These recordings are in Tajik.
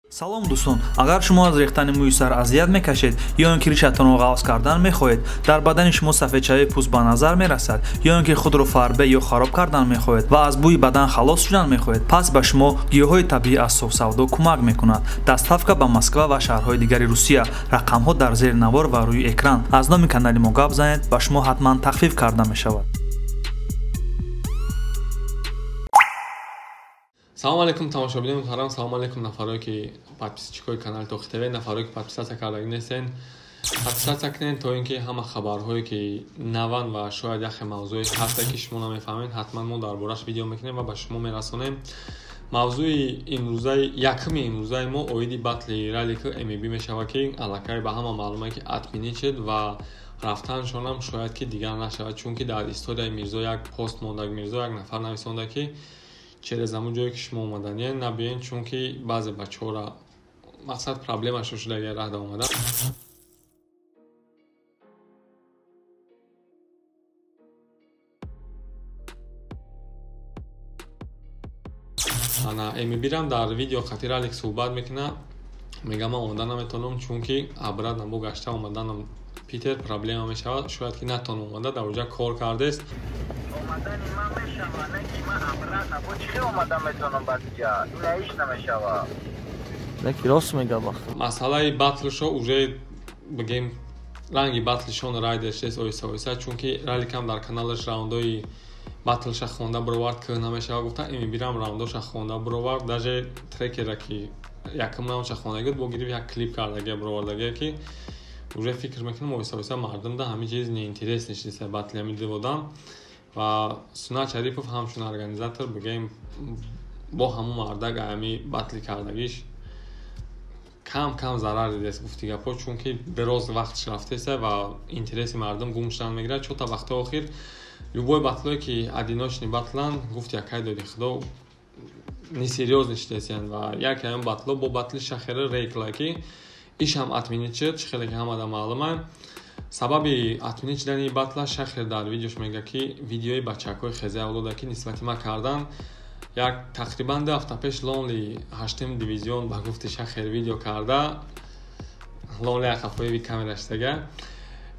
салом дӯстон, агар шумо аз рехтани мӯи сар азият мекашед ё ин ки ришатонро ғафз кардан мехоҳед, дар бадани шумо сафедшавии пӯст ба назар мерасад, ё ин ки худро фарбе ё хароб кардан мехоҳед ва аз бӯи бадан халос шудан мехоҳед, пас ба шумо гиёҳҳои табиӣ аз софсавдо кӯмак мекунад. Дастафка ба Москва ва шаҳрҳои дигари Русия. Рақамҳо дар зери навор ва рӯи экран. Аз номи канали мо гап занед, ба шумо ҳатман тахфиф карда мешавад. Салом алейкум тамошобинон муҳтарам, салом алейкум нафарои ки подписчикои канали Тоқи ТВ, нафарои ки подписатсия кардаги нестен, подписатсия кунед то ин ки ҳама хабарҳое ки наван ва шояд яхе мавзӯи ҳаста ки шумо намефаҳмед, ҳатман мо дар бораш видео мекунем ва ба шумо мерасонем. Мавзӯи имрӯзаи якми имрӯзаи мо оиди батли раллики МБ мешава ки аллакай ба ҳама маълуме ки админичед ва рафтаншонам шояд ки дигар нашавад, чунки дар историяи Мирзо як пост мондаг, Мирзо як нафар нависонда ки через амун ҷое ки шумо омаданиян набиёед, чунки баъзе бачаҳора мақсад проблемашон шуда агар раҳда омада. ана эмибирам дар видео хати раллик суҳбат мекуна, мега ман омада наметонам, чунки абрат набо гашта омаданам Питер проблема мешавад, шояд ки натон омада дар оҷа кор кардест. омадани ман мешава, не ки ман абрат набо чӣ омада метонам ба дига, ина ҳеҷ намешава. Неки рост мега вақт. Масъалаи батлшо уже бигем ранги батлшон райдештест оҳиста-оҳиста, чунки ралликам дар каналаш раундои батлша хонда бировард ки намешава гуфта, эмибирам раундоша хонда бировард, даже трекера ки якм раундша хондаги бо гирифт як клип кардаги бировардаги ки уже фикр мекунам оҳиста-оҳиста мардумда ҳамин чиз неинтерес нишиста батли ҳамин диводан ва Сунат Шарипов ҳамчун организатор бигем бо ҳамун мардак ами батли кардагиш кам зарар дидест гуфти гапо, чунки дароз вақтш рафтеста ва интереси мардум гум шудан мегирад. Чо та вақти охир любой батлое ки одиночный батлан гуфт якай доди худо несерьёзно шидесян ва яке ҳамин батло бо батли шахери рейкла ки ишам атмини чид хеле ки ҳамада маълума. Сабаби атмини чидани батла шахер дар видеош мега ки видеои бачакҳои хезе авлода ки нисбати ма кардан, як тақрибан 2 ҳафта пеш Лонли 8-м дивизион ба гуфти шахер видео карда, Лонли ахафоеви камераштага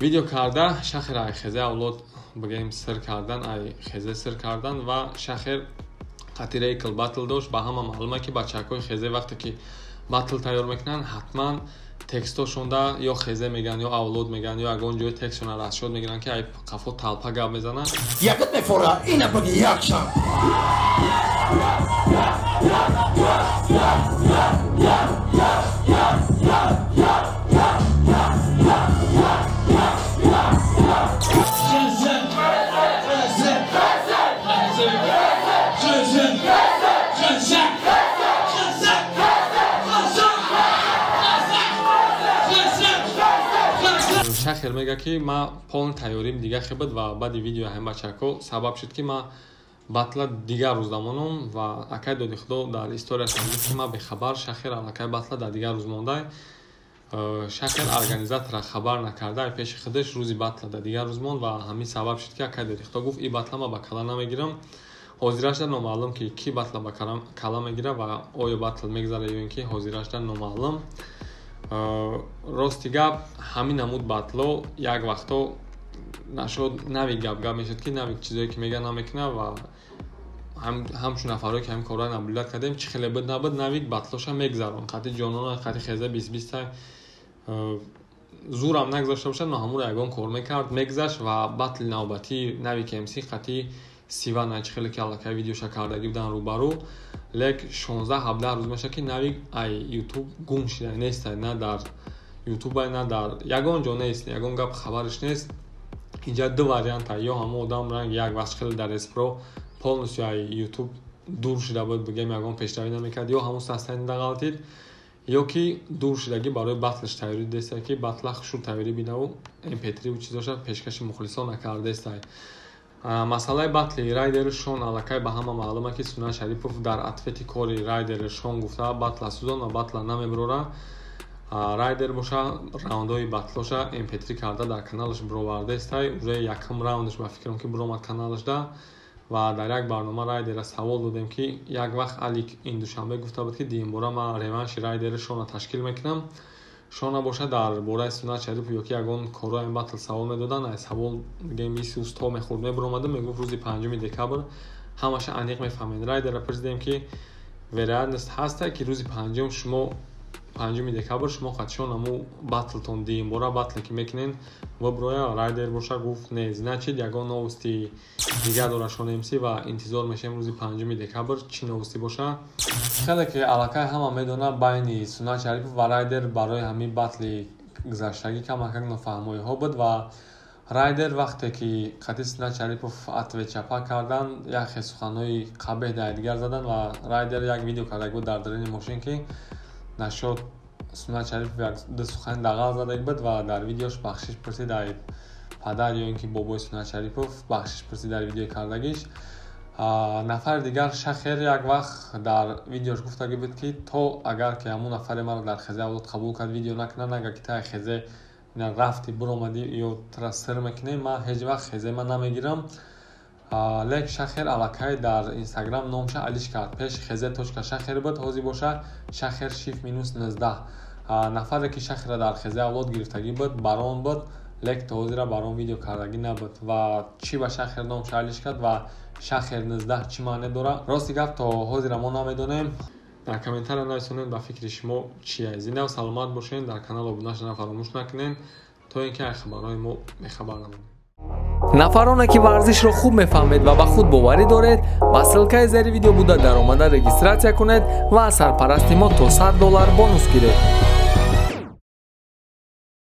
видео карда шахер ай хезе авлод бигем сир кардан, ай хезе сир кардан ва шахер қати рейкл батл дошт. Ба ҳама маълума ки бачакҳои хезе вақте ки батл тайёр мекунанд ҳатман текстошонда ё хезе меган ё авлод меган ё ягон ҷои текстшона расшод мегиранд ки ай қафо талпа гап мезананд. Якат мефора ина баги якшам. Шахер мега ки ма полн тайёрим дига хебад ва баъди видеои ҳамин бачаҳо сабаб шуд ки ма батла дигар рӯз дамонам ва акай доди худо дар историяшам гуфт ки ма бехабар шахер аллакай батла дар дигар рӯз мондай. Шахер организатора хабар накарда пеши худаш рӯзи батла дар дигар рӯз монд ва ҳамин сабаб шуд ки акай доди худо гуфт и батла ма ба кала намегирам. ҳозирашда номаълум ки ки батла ба кала мегира ва оё батл мегзара ё ин ки ҳозирашда номаълум. Рости гап ҳамин намуд батло як вақто нашуд нави гап мешуд ки нави чизое ки мега намекуна ва ҳамчун нафарое ки ҳамин корро наблюдат кардем чи хеле буд набуд нави батлоша мегзарон қати ҷонона қати хеза 20-20 зурам нагзошта бошад, но ҳамуро ягон кор мекард мегзашт ва батли навбатӣ нави КМС қати Сивана чи хеле ки аллакай видеоша кардаги будан рӯбарӯ, лек 16-17 рӯз меша ки нави ай ютуб гум шуда нестай, на дар ютубай на дар ягон ҷо нест, ягон гап хабариш нест. Инҷа ду варианта, ё ҳамон одам ранг як вақт хеле дар эспро полностью ай ютуб дур шуда буд, бигем ягон пешравӣ намекард, ё ҳамон састанида ғалтид, ё ки дур шудаги барои батлаш тайёрӣ дестай ки батла хушур тайёрӣ бинаву mp3 ва чизоша пешкаши мухлисон накардестай. Масъалаи батли райдери шон аллакай ба ҳама маълума ки Сунат Шарипов дар атвети кори райдери шон гуфта батла сӯзон ва батла намебирора. Райдер боша раундои батлоша mp3 карда дар каналаш бировардестай, уже якм раундаш ба фикрам ки биромад каналашда ва дар як барнома райдера савол додем ки як вақт Алик ин душанбе гуфта буд ки димбора ман реванши райдери Шона ташкил мекунам. Шона боша дар бораи Сунат Шарипов ё ки ягон корҳои батл савол медодан, ай савол гем биси уста мехурд мебуромада, мегуфт рӯзи 5 декабр ҳамаша аниқ мефаҳмед. Райдера пурсидем ки вероятност ҳаста ки рӯзи 5 шумо 5 декабр шумо қатшон аму батлтон димбора батле ки мекунен ва броя. Райдер боша гуфт не, значит ягон новости дига дора Шона МС ва интизор мешем рӯзи 5 декабр чӣ новости боша. хеле ки аллакай ҳама медона байни Сунат Шарипов ва Райдер барои ҳамин батли гузаштагӣ камакак нофаҳмоиҳо буд ва Райдер вақте ки қати Сунат Шарипов атвечапа кардан яхе суханҳои қабеҳ дар дигар задан ва Райдер як видео кардаг буд дар дарини мошин ки нашод Сунат Шарипов як ду сухани дағал задаг буд ва дар видеош бахшиш пурсид ай падар ё ин ки бобои Сунат Шарипов бахшиш пурсид дар видеои кардагиш. нафари дигар Шахер як вақт дар видеош гуфтагӣ буд ки то агар ки ҳамун нафари маро дар хезе авлод қабул кард видео накунад, агар ки та хезе рафти буромадӣ ё тра сир мекунӣ, ман ҳеҷ вақт хезема намегирам. лек Шахер аллакай дар Инстаграм номша алиш кард. Пеш хезе точка Шахер буд, ҳозир боша Шахер шиф минус 19. нафаре ки Шахера дар хезе авлод гирифтагӣ буд барон буд, лек то ҳозира барон видео кардагӣ набуд ва чӣ ба Шахер номша алиш кард ва Шахер 19 чӣ маъне дора. Рости гап то ҳозира мо намедонем. дар комментария нависонед ба фикри шумо чия. Зинда саломат бошед, дар канал обуна шудан фаромӯш накунед то ин ки ай хабарҳои мо бехабар намонед. нафароне ки варзишро хуб мефаҳмед ва ба худ боварӣ доред, ба ссилкаи зери видео буда даромада регистратсия кунед ва аз сарпарасти мо то $100 бонус гиред.